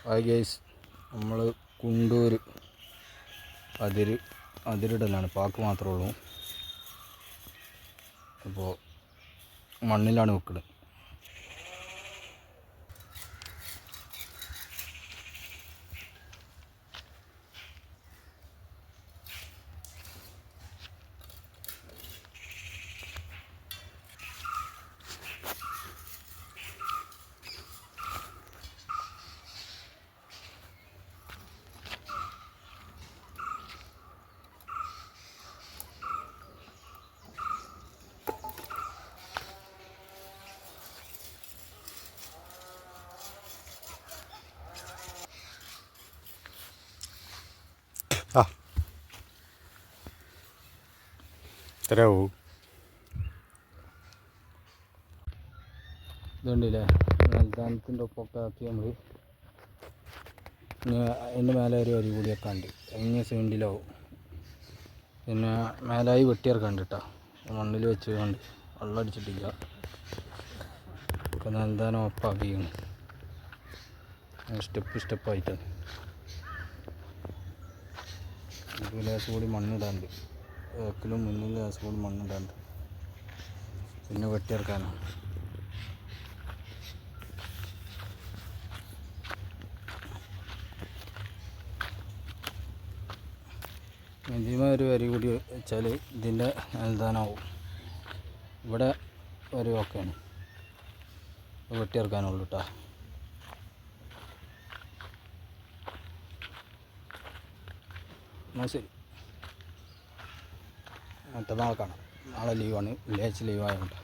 Hi guys, നമ്മൾ Kundoor അതിരിടലാണ്. Pack മാത്രമേ ഉള്ളൂ. അപ്പോൾ മണ്ണിലാണ് വെക്കുന്നത്. എത്രയാവും ഇതുണ്ടല്ലേ, നൽദാനത്തിൻ്റെ ഒപ്പമൊക്കെ ആക്കി നമ്മൾ അതിൻ്റെ മേലെ ഒരു അരി കൂടിയൊക്കെ ഉണ്ട്. എങ്ങനെ സീണ്ടിലാവും. പിന്നെ മേലായി വെട്ടിയിറക്കാണ്ട് കേട്ടോ. മണ്ണിൽ വെച്ച് കണ്ട് വെള്ളം അടിച്ചിട്ടില്ല. ഒക്കെ നൽദാനം ഒപ്പാക്കിയാണ്. സ്റ്റെപ്പായിട്ടാണ്. ഇതിൽ ഗ്ലാസ് കൂടി മണ്ണിടാണ്ട്, ബാക്കിലും മുന്നിൽ ഗ്ലാസ് കൂടി മണ്ണിടാണ്ട്. പിന്നെ വെട്ടിയിറക്കാനാണ്. ഇതിന്മേൽ ഒരു വരി കൂടി വെച്ചാൽ ഇതിൻ്റെ നൽദാനാവും. ഇവിടെ ഒരു ഓക്കെയാണ്, വെട്ടിയിറക്കാനുള്ളൂ കേട്ടോ. എന്നാൽ ശരി, മറ്റന്നാൾ കാണാം. നാളെ ലീവാണ്, വെള്ളിയാഴ്ച ലീവായതുകൊണ്ട്.